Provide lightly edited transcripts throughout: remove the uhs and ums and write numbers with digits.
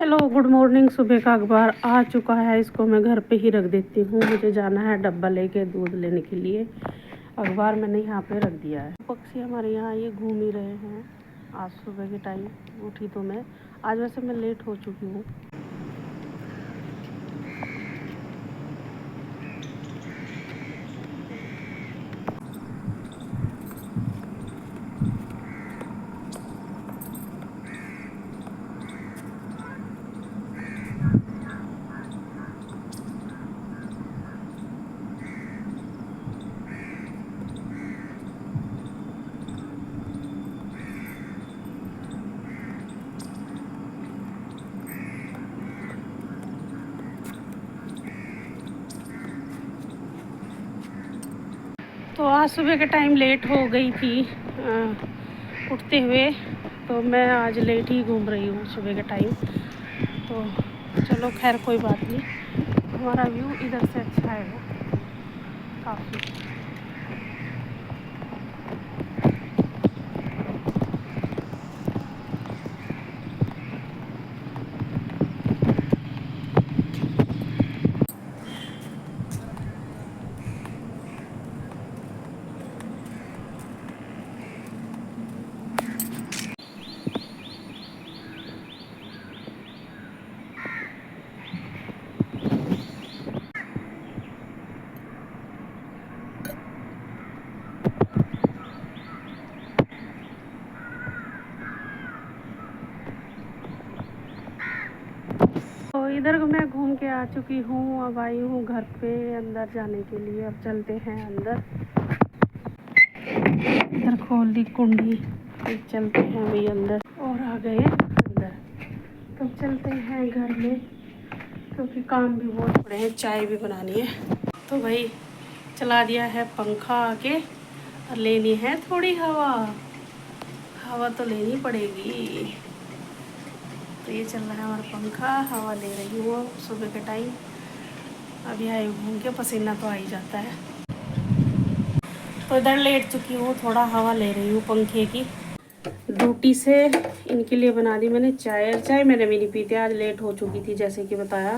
Hello good morning. सुबह का अखबार आ चुका है, इसको मैं घर पे ही रख देती हूँ। मुझे जाना है डब्बा लेके दूध लेने के लिए। अखबार मैंने यहाँ पे रख दिया है। पक्षी हमारे यहाँ ये घूम ही रहे हैं। आज सुबह के टाइम उठी तो मैं आज वैसे मैं लेट हो चुकी हूँ। तो आज सुबह के टाइम लेट हो गई थी उठते हुए, तो मैं आज लेट ही घूम रही हूँ सुबह के टाइम। तो चलो खैर कोई बात नहीं, हमारा व्यू इधर से अच्छा है काफ़ी। तो इधर मैं घूम के आ चुकी हूँ। अब आई हूँ घर पे अंदर जाने के लिए। अब चलते हैं अंदर। इधर खोल दी कुंडी, चलते हैं भाई अंदर। और आ गए अंदर। तो चलते हैं घर में, क्योंकि काम भी बहुत पड़े हैं, चाय भी बनानी है। तो भाई चला दिया है पंखा आके, और लेनी है थोड़ी हवा। हवा तो लेनी पड़ेगी। तो ये चल रहा है हमारा पंखा, हवा ले रही हूँ सुबह के टाइम। अभी आई घूम के, पसीना तो आ ही जाता है। तो इधर लेट चुकी हूँ, थोड़ा हवा ले रही हूँ पंखे की। ड्यूटी से इनके लिए बना दी मैंने चाय। चाय मैंने भी नहीं पी थी, आज लेट हो चुकी थी जैसे कि बताया।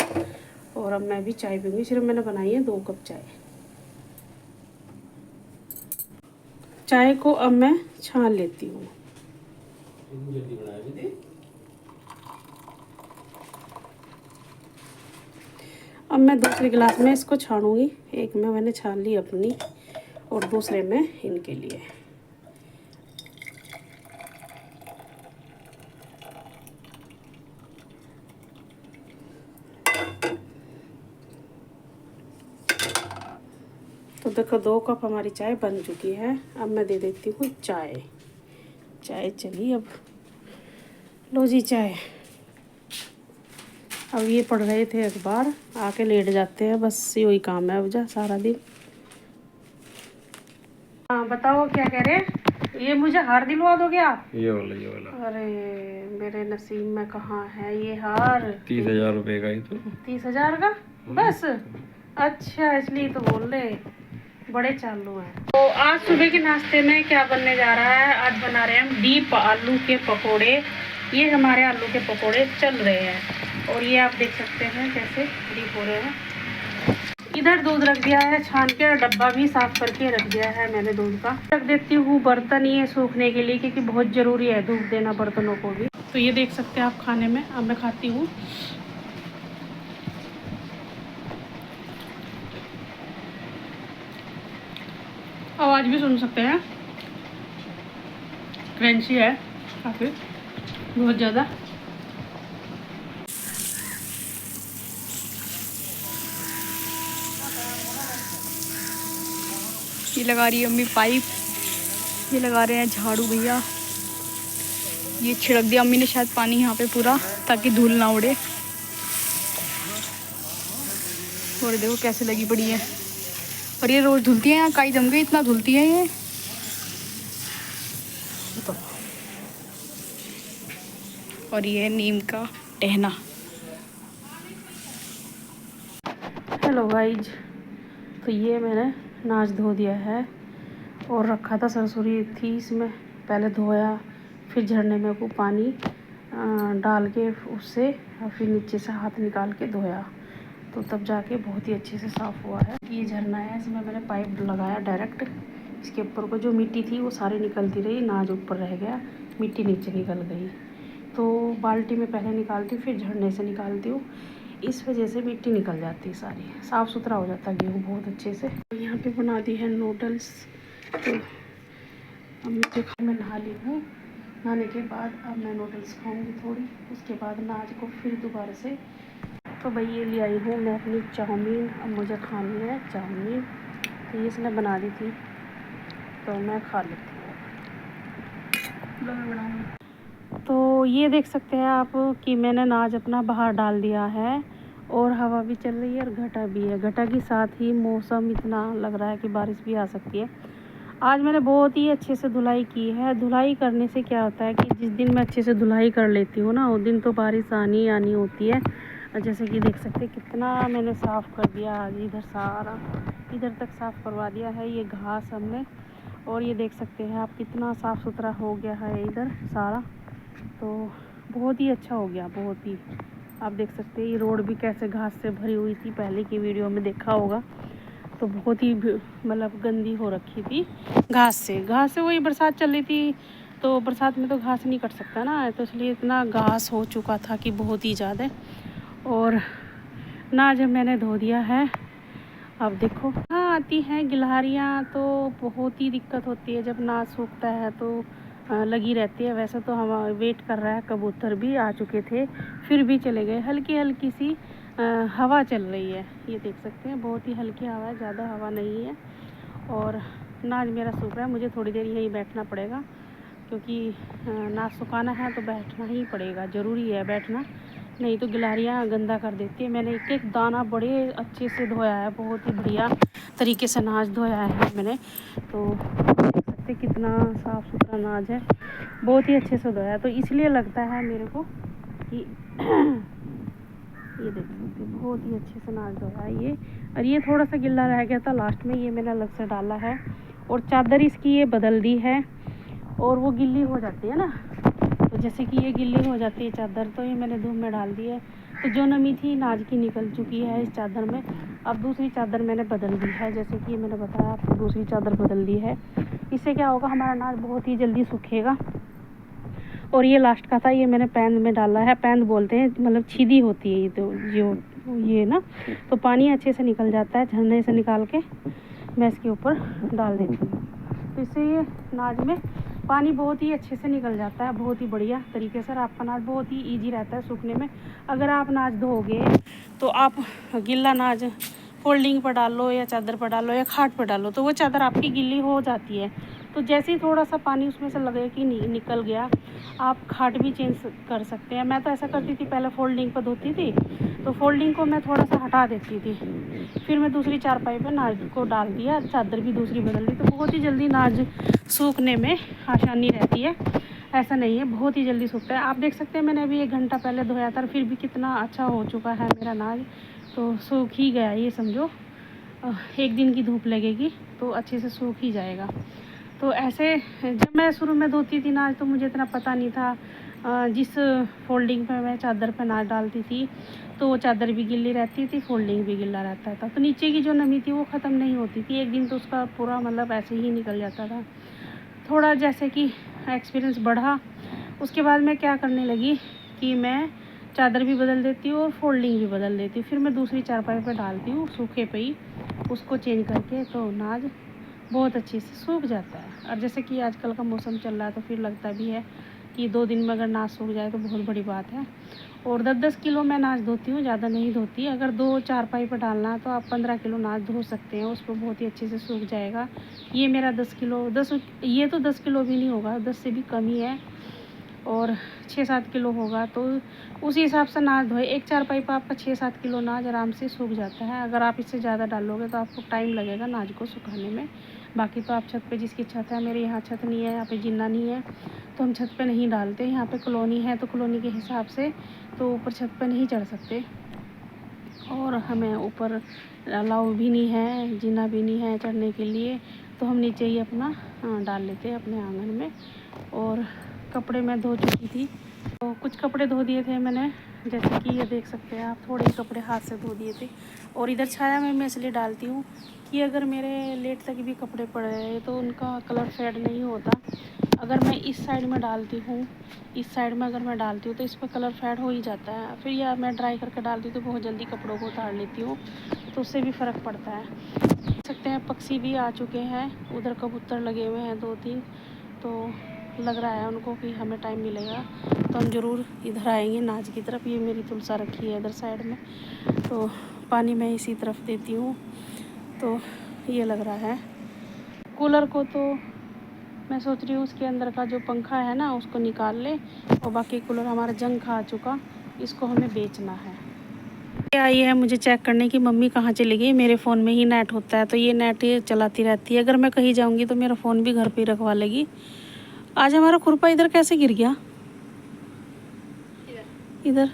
और अब मैं भी चाय पीऊँगी। सिर्फ मैंने बनाई है 2 कप चाय। चाय को अब मैं छान लेती हूँ। अब मैं दूसरे गिलास में इसको छानूंगी। एक में मैंने छान ली अपनी, और दूसरे में इनके लिए। तो देखो 2 कप हमारी चाय बन चुकी है। अब मैं दे देती हूँ चाय। चाय चली अब। लो जी चाय। अब ये पढ़ रहे थे अखबार, आके लेट जाते हैं, बस यही काम है अब जा सारा दिन। हाँ बताओ क्या कह रहे। ये मुझे हार दिलवा दोगे आप? ये वाला। अरे मेरे नसीब में कहाँ है ये हार। 30,000 रुपये का ही तो। 30,000 का बस? अच्छा, इसलिए तो बोल रहे, बड़े चालू हैं। तो आज सुबह के नाश्ते में क्या बनने जा रहा है? आज बना रहे हैं हम डीप आलू के पकोड़े। ये हमारे आलू के पकोड़े चल रहे हैं, और ये आप देख सकते हैं कैसे डीप हो रहे हैं। इधर दूध रख दिया है छान के, डब्बा भी साफ करके रख दिया है मैंने दूध का। रख देती हूँ बर्तन ये सूखने के लिए, क्योंकि बहुत ज़रूरी है धूप देना बर्तनों को भी। तो ये देख सकते हैं आप खाने में। अब मैं खाती हूँ। आवाज़ भी सुन सकते हैं, क्रंची है काफ़ी, बहुत ज़्यादा। ये लगा रही है अम्मी पाइप, ये लगा रहे हैं झाड़ू भैया। ये छिड़क दिया अम्मी ने शायद पानी यहाँ पे पूरा, ताकि धूल ना उड़े। और देखो कैसे लगी पड़ी है। और ये रोज धुलती है, यहाँ काई जम गई, इतना धुलती है ये। और ये नीम का टहना। हेलो गाइज, तो ये मैंने नाच धो दिया है, और रखा था सरसोरी थी इसमें, पहले धोया, फिर झरने में को पानी डाल के उससे फिर नीचे से हाथ निकाल के धोया, तो तब जाके बहुत ही अच्छे से साफ़ हुआ है। ये झरना है, इसमें मैंने पाइप लगाया डायरेक्ट, इसके ऊपर को जो मिट्टी थी वो सारी निकलती रही, नाज ऊपर रह गया, मिट्टी नीचे निकल गई। तो बाल्टी में पहले निकालती हूँ, फिर झरने से निकालती हूँ, इस वजह से मिट्टी निकल जाती है सारी, साफ़ सुथरा हो जाता है गेहूँ बहुत अच्छे से। यहाँ पे बना दी है नूडल्स। तो अब मैं नहा ली हूँ, नहाने के बाद अब मैं नूडल्स खाऊंगी थोड़ी, उसके बाद नाज को फिर दोबारा से। तो भाई ये ले आई हूँ मैं अपनी चाउमीन, अब मुझे खानी है चाउमीन, तो ये इसने बना दी थी तो मैं खा लेती हूँ। तो ये देख सकते हैं आप कि मैंने नाज अपना बाहर डाल दिया है, और हवा भी चल रही है और घटा भी है। घटा के साथ ही मौसम इतना लग रहा है कि बारिश भी आ सकती है। आज मैंने बहुत ही अच्छे से धुलाई की है। धुलाई करने से क्या होता है कि जिस दिन मैं अच्छे से धुलाई कर लेती हूँ ना, उस दिन तो बारिश आनी आनी होती है। जैसे कि देख सकते हैं कितना मैंने साफ़ कर दिया आज, इधर सारा इधर तक साफ़ करवा दिया है ये घास हमने, और ये देख सकते हैं आप कितना साफ़ सुथरा हो गया है इधर सारा, तो बहुत ही अच्छा हो गया, बहुत ही। आप देख सकते हैं ये रोड भी कैसे घास से भरी हुई थी, पहले की वीडियो में देखा होगा, तो बहुत ही मतलब गंदी हो रखी थी घास से। वही बरसात चल रही थी, तो बरसात में तो घास नहीं कट सकता ना, तो इसलिए इतना घास हो चुका था कि बहुत ही ज़्यादा। और ना जब मैंने धो दिया है, अब देखो हाँ आती हैं गिलहरियाँ, तो बहुत ही दिक्कत होती है जब नाज सूखता है तो लगी रहती है। वैसे तो हम वेट कर रहा है, कबूतर भी आ चुके थे फिर भी चले गए। हल्की हल्की सी हवा चल रही है, ये देख सकते हैं, बहुत ही हल्की हवा है, ज़्यादा हवा नहीं है। और नाज मेरा सूख रहा है, मुझे थोड़ी देर यहीं बैठना पड़ेगा, क्योंकि नाज सुखाना है तो बैठना ही पड़ेगा, ज़रूरी है बैठना, नहीं तो गिलहरियाँ गंदा कर देती है। मैंने एक एक दाना बड़े अच्छे से धोया है, बहुत ही बढ़िया तरीके से नाज धोया है मैंने, तो देख सकते कितना साफ़ सुथरा नाज है, बहुत ही अच्छे से धोया है। तो इसलिए लगता है मेरे को कि ये देख सकते बहुत ही अच्छे से नाज धोया है ये। और ये थोड़ा सा गिल्ला रह गया था लास्ट में, ये मैंने अलग से डाला है, और चादर इसकी ये बदल दी है, और वो गिल्ली हो जाती है ना, तो जैसे कि ये गिल्ली हो जाती है चादर, तो ये मैंने धूप में डाल दी है, तो जो नमी थी नाज की निकल चुकी है इस चादर में। अब दूसरी चादर मैंने बदल दी है, जैसे कि मैंने बताया आपको, दूसरी चादर बदल दी है। इससे क्या होगा, हमारा नाज बहुत ही जल्दी सूखेगा। और ये लास्ट का था, ये मैंने पैन में डाला है, पैन बोलते हैं, मतलब छीदी होती है ये, तो जो ये ना, तो पानी अच्छे से निकल जाता है, झरने से निकाल के मैं इसके ऊपर डाल देती हूँ, तो इससे ये नाज में पानी बहुत ही अच्छे से निकल जाता है, बहुत ही बढ़िया तरीके से। आपका नाज बहुत ही इजी रहता है सूखने में। अगर आप नाज धोगे तो आप गीला नाज फोल्डिंग पर डालो या चादर पर डालो या खाट पर डालो, तो वो चादर आपकी गीली हो जाती है। तो जैसे ही थोड़ा सा पानी उसमें से लगे कि निकल गया, आप खाट भी चेंज कर सकते हैं। मैं तो ऐसा करती थी, पहले फोल्डिंग पर धोती थी, तो फोल्डिंग को मैं थोड़ा सा हटा देती थी, फिर मैं दूसरी चारपाई पर नाज को डाल दिया, चादर भी दूसरी बदल दी, तो बहुत ही जल्दी नाज सूखने में आसानी रहती है। ऐसा नहीं है, बहुत ही जल्दी सूखता है। आप देख सकते हैं मैंने अभी 1 घंटा पहले धोया था, फिर भी कितना अच्छा हो चुका है मेरा नाज, तो सूख ही गया ये समझो। 1 दिन की धूप लगेगी तो अच्छे से सूख ही जाएगा। तो ऐसे जब मैं शुरू में धोती थी नाज, तो मुझे इतना पता नहीं था, जिस फोल्डिंग पे मैं चादर पे नाज डालती थी तो वो चादर भी गीली रहती थी, फोल्डिंग भी गीला रहता था, तो नीचे की जो नमी थी वो ख़त्म नहीं होती थी। 1 दिन तो उसका पूरा मतलब ऐसे ही निकल जाता था। थोड़ा जैसे कि एक्सपीरियंस बढ़ा, उसके बाद मैं क्या करने लगी कि मैं चादर भी बदल देती हूँ और फोल्डिंग भी बदल देती हूँ, फिर मैं दूसरी चारपाई पे डालती हूँ सूखे पे ही, उसको चेंज करके, तो नाज बहुत अच्छे से सूख जाता है। और जैसे कि आजकल का मौसम चल रहा है, तो फिर लगता भी है कि 2 दिन में अगर नाज सूख जाए तो बहुत बड़ी बात है। और 10-10 किलो मैं नाज धोती हूँ, ज़्यादा नहीं धोती। अगर 2 चारपाई पर डालना है तो आप 15 किलो नाज धो सकते हैं, उस पर बहुत ही अच्छे से सूख जाएगा। ये मेरा 10 किलो, ये तो 10 किलो भी नहीं होगा, 10 से भी कम ही है, और 6-7 किलो होगा, तो उसी हिसाब से नाज धोए। 1 चारपाई पर आपका 6-7 किलो नाज आराम से सूख जाता है। अगर आप इससे ज़्यादा डालोगे तो आपको टाइम लगेगा नाज को सुखाने में। बाकी तो आप छत पे, जिसकी छत है, मेरे यहाँ छत नहीं है, यहाँ पे जिन्ना नहीं है, तो हम छत पे नहीं डालते। यहाँ पे कॉलोनी है, तो कॉलोनी के हिसाब से तो ऊपर छत पे नहीं चढ़ सकते, और हमें ऊपर अलाउ भी नहीं है, जिन्ना भी नहीं है चढ़ने के लिए, तो हम नीचे ही अपना डाल लेते हैं अपने आंगन में। और कपड़े मैं धो चुकी थी, तो कुछ कपड़े धो दिए थे मैंने, जैसे कि ये देख सकते हैं आप, थोड़े ही कपड़े हाथ से धो दिए थे। और इधर छाया में मैं इसलिए डालती हूँ कि अगर मेरे लेट तक भी कपड़े पड़े रहे तो उनका कलर फेड नहीं होता। अगर मैं इस साइड में डालती हूँ, इस साइड में अगर मैं डालती हूँ तो इस पर कलर फेड हो ही जाता है। फिर या मैं ड्राई करके डालती हूँ तो बहुत जल्दी कपड़ों को उतार लेती हूँ, तो उससे भी फ़र्क पड़ता है। देख सकते हैं पक्षी भी आ चुके हैं, उधर कबूतर लगे हुए हैं 2-3, तो लग रहा है उनको कि हमें टाइम मिलेगा तो हम ज़रूर इधर आएंगे नाज की तरफ। ये मेरी तुलसा रखी है इधर साइड में, तो पानी मैं इसी तरफ देती हूँ। तो ये लग रहा है कूलर को, तो मैं सोच रही हूँ उसके अंदर का जो पंखा है ना उसको निकाल ले, और बाकी कूलर हमारा जंग खा चुका, इसको हमें बेचना है। ये आई है मुझे चेक करने की मम्मी कहाँ चली गई। मेरे फ़ोन में ही नेट होता है तो ये नेट ये चलाती रहती है। अगर मैं कहीं जाऊँगी तो मेरा फ़ोन भी घर पे ही रखवा लेगी। आज हमारा खुरपा इधर कैसे गिर गया? इधर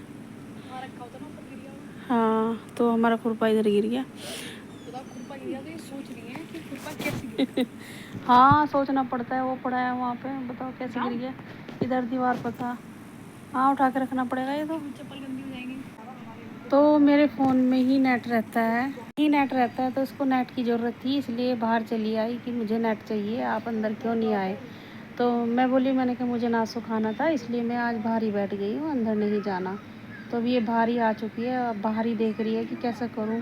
हाँ, तो हमारा खुरपा इधर गिर गया। हाँ, सोचना पड़ता है, वो पड़ा है वहाँ पे, बताओ कैसे गिर गया। इधर दीवार पर था। हाँ, उठा के रखना पड़ेगा ये तो। चप्पल गंदी हो जाएंगी। तो मेरे फ़ोन में ही नेट रहता है, तो उसको नेट की ज़रूरत थी, इसलिए बाहर चली आई कि मुझे नेट चाहिए, आप अंदर क्यों नहीं आए। तो मैं बोली, मैंने कहा मुझे नाश्ता खाना था, इसलिए मैं आज बाहर ही बैठ गई हूँ, अंदर नहीं जाना। तो अभी ये बाहर ही आ चुकी है, अब बाहर ही देख रही है कि कैसा करूँ।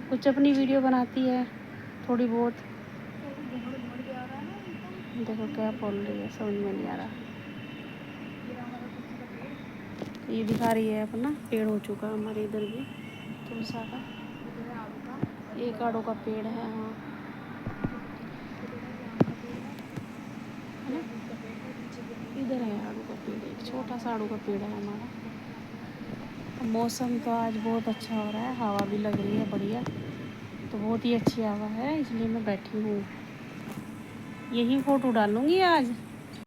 कुछ अपनी वीडियो बनाती है थोड़ी बहुत। देखो क्या बोल रही है, समझ में नहीं आ रहा। ये दिखा रही है अपना पेड़ हो चुका हमारे इधर भी तुलसा का, एक आड़ू का पेड़ है। हाँ, इधर है आड़ू का पेड़, एक छोटा सा आड़ू का पेड़ है हमारा। मौसम तो आज बहुत अच्छा हो रहा है, हवा भी लग रही है बढ़िया, तो बहुत ही अच्छी हवा है, इसलिए मैं बैठी हूँ। यही फ़ोटो डालूँगी आज।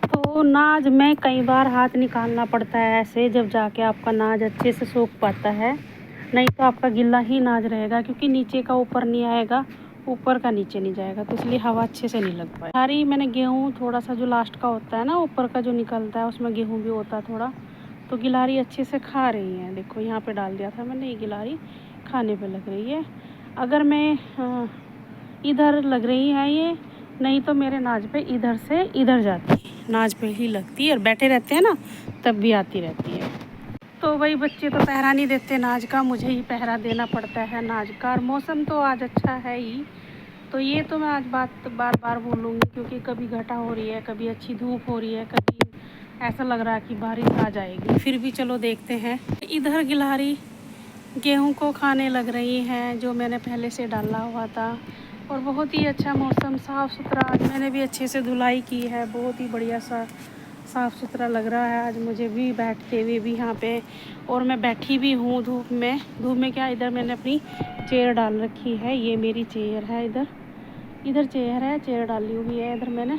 तो नाज में कई बार हाथ निकालना पड़ता है ऐसे, जब जाके आपका नाज अच्छे से सूख पाता है, नहीं तो आपका गिल्ला ही नाज रहेगा, क्योंकि नीचे का ऊपर नहीं आएगा, ऊपर का नीचे नहीं जाएगा, तो इसलिए हवा अच्छे से नहीं लग पाए। सारी मैंने गेहूँ थोड़ा सा जो लास्ट का होता है ना, ऊपर का जो निकलता है उसमें गेहूँ भी होता है थोड़ा, तो गिलारी अच्छे से खा रही है। देखो यहाँ पे डाल दिया था मैंने, ये गिलारी खाने पे लग रही है। अगर मैं इधर लग रही है ये, नहीं तो मेरे नाज पे इधर से इधर जाती है, नाज पे ही लगती है, और बैठे रहते हैं ना तब भी आती रहती है। तो वही बच्चे तो पहरा नहीं देते नाज का, मुझे ही पहरा देना पड़ता है नाज का। और मौसम तो आज अच्छा है ही, तो ये तो मैं आज बात बार बार बोलूँगी, क्योंकि कभी घटा हो रही है, कभी अच्छी धूप हो रही है, कभी ऐसा लग रहा है कि बारिश आ जाएगी। फिर भी चलो देखते हैं। इधर गिलहरी गेहूं को खाने लग रही हैं, जो मैंने पहले से डाला हुआ था। और बहुत ही अच्छा मौसम, साफ़ सुथरा। आज मैंने भी अच्छे से धुलाई की है, बहुत ही बढ़िया सा साफ़ सुथरा लग रहा है आज मुझे भी बैठते हुए भी यहाँ पे। और मैं बैठी भी हूँ धूप में क्या, इधर मैंने अपनी चेयर डाल रखी है, ये मेरी चेयर है, इधर चेयर है, चेयर डाली हुई है इधर मैंने।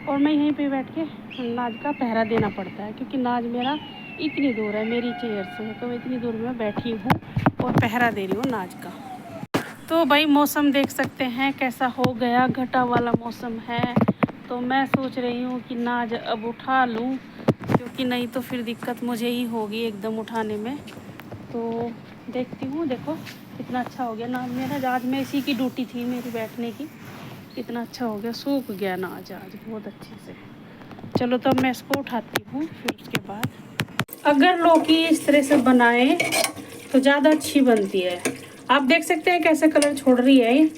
और मैं यहीं पे बैठ के नाज का पहरा देना पड़ता है, क्योंकि नाज मेरा इतनी दूर है मेरी चेयर से, तो इतनी दूर में बैठी हूँ और पहरा दे रही हूँ नाज का। तो भाई मौसम देख सकते हैं कैसा हो गया, घटा वाला मौसम है। तो मैं सोच रही हूँ कि नाज अब उठा लूँ, क्योंकि नहीं तो फिर दिक्कत मुझे ही होगी एकदम उठाने में। तो देखती हूँ, देखो कितना अच्छा हो गया नाज मेरा। आज में इसी की ड्यूटी थी मेरी बैठने की, कितना अच्छा हो गया, सूख गया नाज आज बहुत अच्छे से। चलो तो मैं इसको उठाती हूँ। फिर उसके बाद अगर लौकी इस तरह से बनाए तो ज़्यादा अच्छी बनती है। आप देख सकते हैं कैसे कलर छोड़ रही है,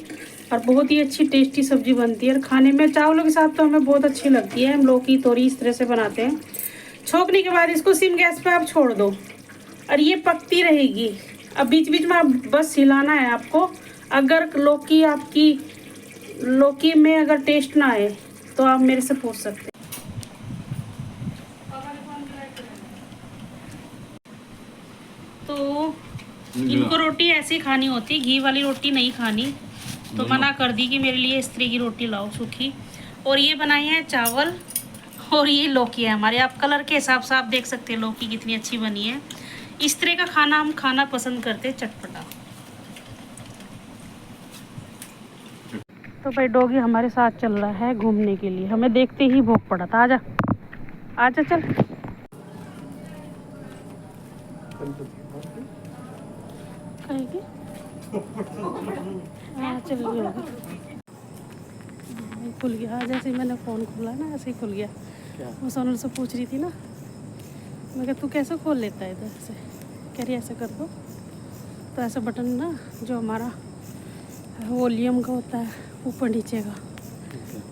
और बहुत ही अच्छी टेस्टी सब्जी बनती है। और खाने में चावलों के साथ तो हमें बहुत अच्छी लगती है। हम लौकी तोरी इस तरह से बनाते हैं। छोंकने के बाद इसको सिम गैस पे आप छोड़ दो, और ये पकती रहेगी। अब बीच बीच में आप बस हिलाना है आपको। अगर लौकी में अगर टेस्ट ना आए तो आप मेरे से पूछ सकते हैं। तो इनको रोटी ऐसी खानी होती, घी वाली रोटी नहीं खानी, तो मना कर दी कि मेरे लिए इस तरह की रोटी लाओ सूखी। और ये बनाई है चावल, और ये लौकी है हमारे। आप कलर के हिसाब से आप देख सकते हैं लौकी कितनी अच्छी बनी है। इस तरह का खाना हम खाना पसंद करते हैं, चटपटा। तो भाई डॉगी हमारे साथ चल रहा है घूमने के लिए, हमें देखते ही भूख पड़ा था। आजा आजा चल। कहेगी हाँ चल गई होगी। खुल गया जैसे ही मैंने फ़ोन खोला ना ऐसे ही खुल गया। वो सोनल से पूछ रही थी ना, मैं कहा तू कैसे खोल लेता है इधर से, कह रही ऐसे कर दो। तो ऐसा बटन ना जो हमारा वॉल्यूम का होता है ऊपर नीचे का,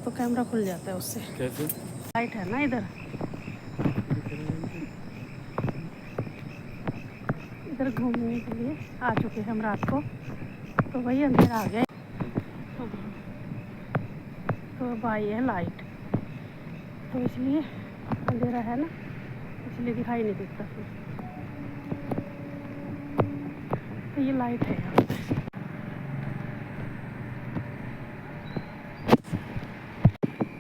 तो कैमरा खुल जाता है उससे। कैसे? लाइट है ना इधर, इधर घूमने के लिए आ चुके हैं हम रात को, तो वही अंदर आ गए। तो भाई है लाइट, तो इसलिए अंधेरा है ना, इसलिए दिखाई नहीं देता फिर। तो ये लाइट है यहाँ पे।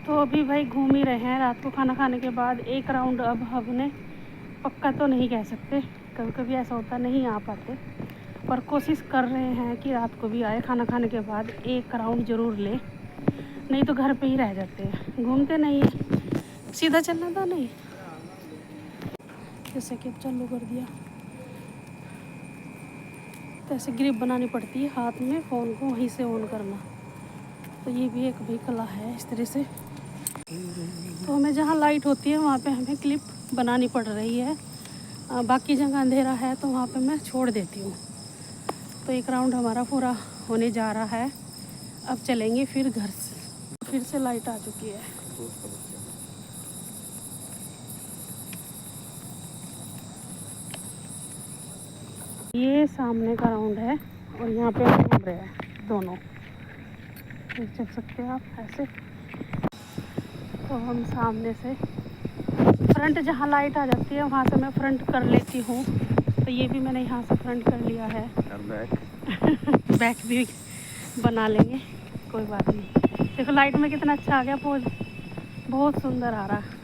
तो अभी भाई घूम ही रहे हैं रात को खाना खाने के बाद एक राउंड। अब हमने पक्का तो नहीं कह सकते, कभी कभी ऐसा होता नहीं आ पाते, पर कोशिश कर रहे हैं कि रात को भी आए, खाना खाने के बाद एक राउंड ज़रूर ले, नहीं तो घर पे ही रह जाते हैं, घूमते नहीं है। सीधा चलना था नहीं, जैसे कि अब चालू कर दिया तो ऐसे ग्रिप बनानी पड़ती है हाथ में, फ़ोन को वहीं से ऑन करना। तो ये भी एक भाई कला है इस तरह से। तो हमें जहाँ लाइट होती है वहाँ पे हमें क्लिप बनानी पड़ रही है, बाकी जगह अंधेरा है तो वहाँ पे मैं छोड़ देती हूँ। तो एक राउंड हमारा पूरा होने जा रहा है, अब चलेंगे फिर घर से। फिर से लाइट आ चुकी है। ये सामने का राउंड है और यहाँ पे हम घूम रहे हैं दोनों, चल सकते हैं आप ऐसे। तो हम सामने से फ्रंट जहाँ लाइट आ जाती है वहाँ से मैं फ्रंट कर लेती हूँ। तो ये भी मैंने यहाँ से फ्रंट कर लिया है। बैक भी बना लेंगे, कोई बात नहीं। देखो लाइट में कितना अच्छा आ गया पोज, बहुत सुंदर आ रहा है।